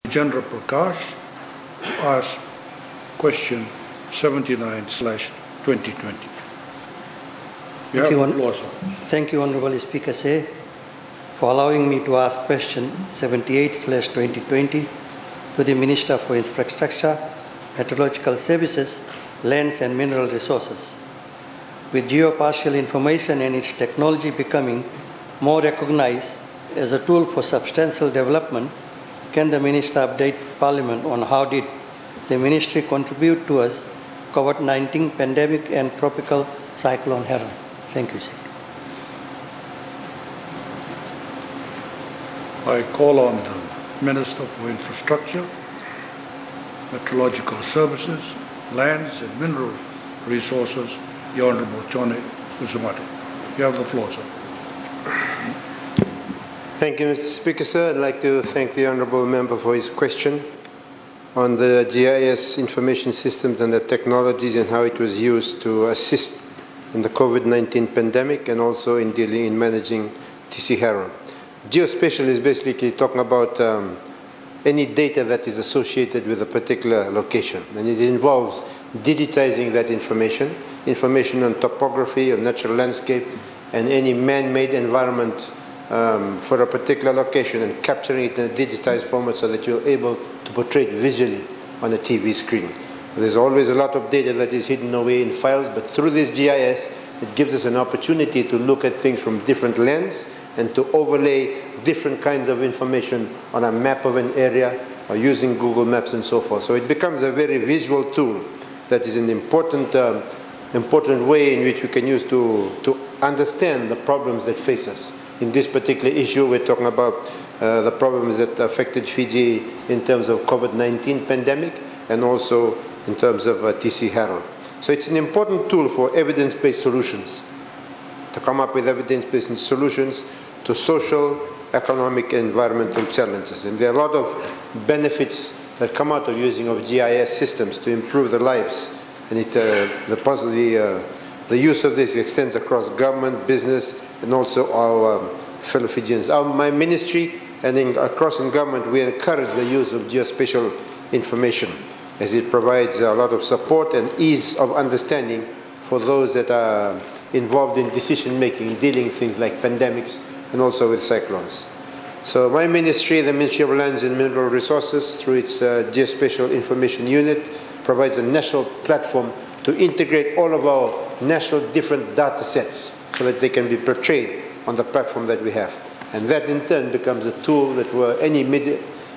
Vijendra Prakash to ask question 79/2020. You have the floor, sir. Thank you, Honorable Speaker, sir, for allowing me to ask question 78/2020 to the Minister for Infrastructure, Meteorological Services, Lands and Mineral Resources. With geospatial information and its technology becoming more recognized as a tool for substantial development, can the Minister update Parliament on how did the Ministry contribute towards COVID-19 pandemic and tropical cyclone Heron? Thank you, sir. I call on the Minister for Infrastructure, Meteorological Services, Lands and Mineral Resources, the Honourable John Uzumati. You have the floor, sir. Thank you, Mr. Speaker, sir. I'd like to thank the Honourable Member for his question on the GIS information systems and the technologies and how it was used to assist in the COVID-19 pandemic and also in dealing in managing TC Heron. Geospatial is basically talking about any data that is associated with a particular location, and it involves digitizing that information on topography, on natural landscape, and any man-made environment for a particular location, and capturing it in a digitized format so that you're able to portray it visually on a TV screen. There's always a lot of data that is hidden away in files, but through this GIS, it gives us an opportunity to look at things from different lenses and to overlay different kinds of information on a map of an area or using Google Maps and so forth. So it becomes a very visual tool that is an important way in which we can use to understand the problems that face us. In this particular issue, we're talking about the problems that affected Fiji in terms of COVID-19 pandemic and also in terms of TC Heron. So it's an important tool for evidence-based solutions, to come up with evidence-based solutions to social, economic, and environmental challenges. And there are a lot of benefits that come out of using of GIS systems to improve the lives. And the use of this extends across government, business, and also our fellow Fijians. My ministry and across in government, we encourage the use of geospatial information as it provides a lot of support and ease of understanding for those that are involved in decision-making, dealing with things like pandemics and also with cyclones. So my ministry, the Ministry of Lands and Mineral Resources, through its Geospatial Information Unit, provides a national platform to integrate all of our national different data sets so that they can be portrayed on the platform that we have. And that in turn becomes a tool that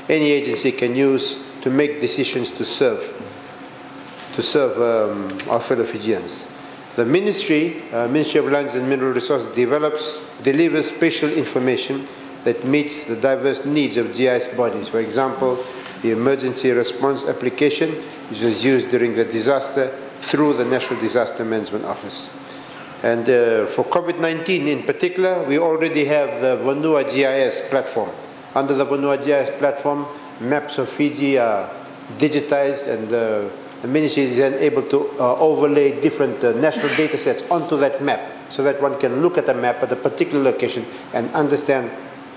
any agency can use to make decisions to serve our fellow Fijians. The Ministry of Lands and Mineral Resources delivers spatial information that meets the diverse needs of GIS bodies. For example, the emergency response application, which was used during the disaster through the National Disaster Management Office. And for COVID-19 in particular, we already have the Vanua GIS platform. Under the Vanua GIS platform, maps of Fiji are digitized, and the Ministry is then able to overlay different national data sets onto that map so that one can look at a map at a particular location and understand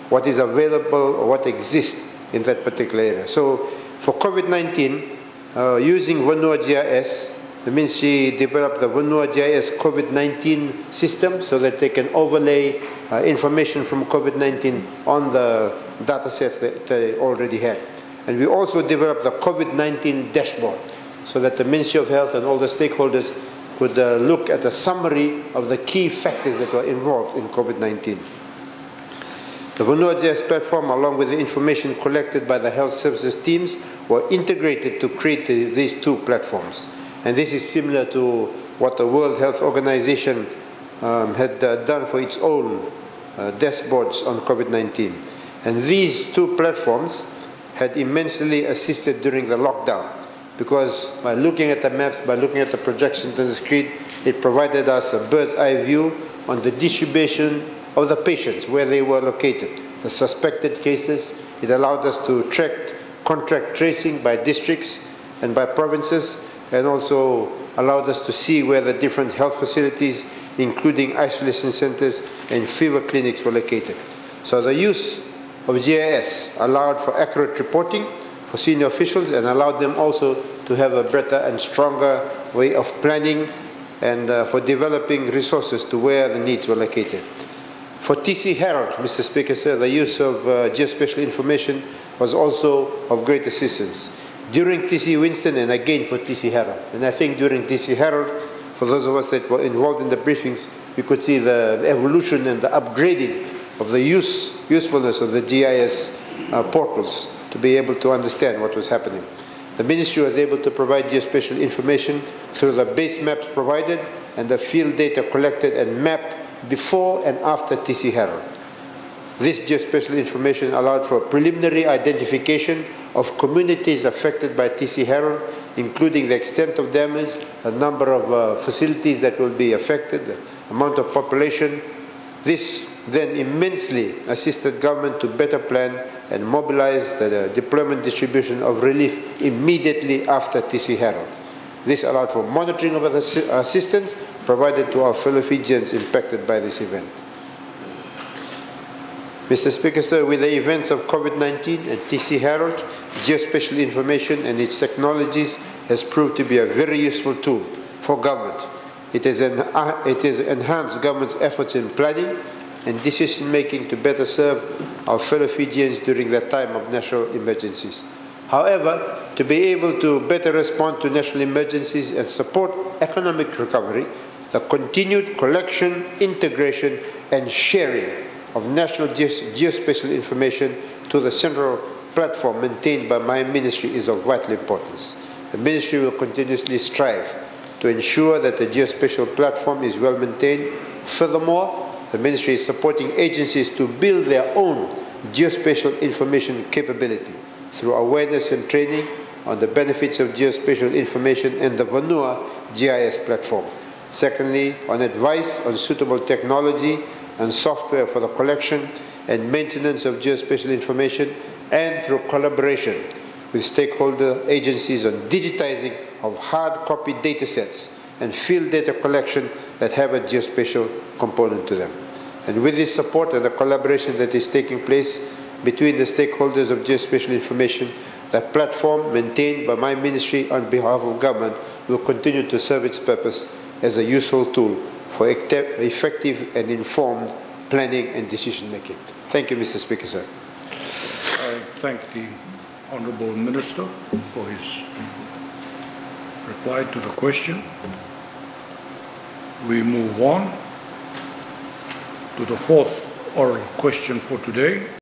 what is available or what exists in that particular area. So for COVID-19, using Vanua GIS, the Ministry developed the Vanua GIS COVID-19 system so that they can overlay information from COVID-19 on the data sets that they already had. And we also developed the COVID-19 dashboard so that the Ministry of Health and all the stakeholders could look at a summary of the key factors that were involved in COVID-19. The Vanua GIS platform, along with the information collected by the health services teams, were integrated to create these two platforms. And this is similar to what the World Health Organization had done for its own dashboards on COVID-19. And these two platforms had immensely assisted during the lockdown, because by looking at the maps, by looking at the projections on the screen, it provided us a bird's eye view on the distribution of the patients, where they were located, the suspected cases. It allowed us to track contact tracing by districts and by provinces, and also allowed us to see where the different health facilities, including isolation centers and fever clinics, were located. So the use of GIS allowed for accurate reporting, for senior officials and allowed them also to have a better and stronger way of planning and for developing resources to where the needs were located. For TC Herald, Mr. Speaker, sir, the use of geospatial information was also of great assistance. During TC Winston and again for TC Herald. And I think during TC Herald, for those of us that were involved in the briefings, we could see the evolution and the upgrading of the usefulness of the GIS portals to be able to understand what was happening. The Ministry was able to provide geospatial information through the base maps provided and the field data collected and mapped before and after TC Herald. This geospatial information allowed for preliminary identification of communities affected by TC Herald, including the extent of damage, the number of facilities that will be affected, the amount of population. This then immensely assisted government to better plan and mobilize the deployment distribution of relief immediately after TC Herald. This allowed for monitoring of the assistance provided to our fellow Fijians impacted by this event. Mr. Speaker, sir, with the events of COVID-19 and TC Herald, geospatial information and its technologies has proved to be a very useful tool for government. It has enhanced government's efforts in planning and decision-making to better serve our fellow Fijians during that time of national emergencies. However, to be able to better respond to national emergencies and support economic recovery, the continued collection, integration, and sharing of national geospatial information to the central platform maintained by my ministry is of vital importance. The ministry will continuously strive to ensure that the geospatial platform is well maintained. Furthermore, the ministry is supporting agencies to build their own geospatial information capability through awareness and training on the benefits of geospatial information and the Vanua GIS platform. Secondly, on advice on suitable technology and software for the collection and maintenance of geospatial information, and through collaboration with stakeholder agencies on digitizing of hard copy data sets and field data collection that have a geospatial component to them. And with this support and the collaboration that is taking place between the stakeholders of geospatial information, the platform maintained by my ministry on behalf of government will continue to serve its purpose as a useful tool for effective and informed planning and decision making. Thank you, Mr. Speaker, sir. I thank the Honourable Minister for his reply to the question. We move on to the fourth oral question for today.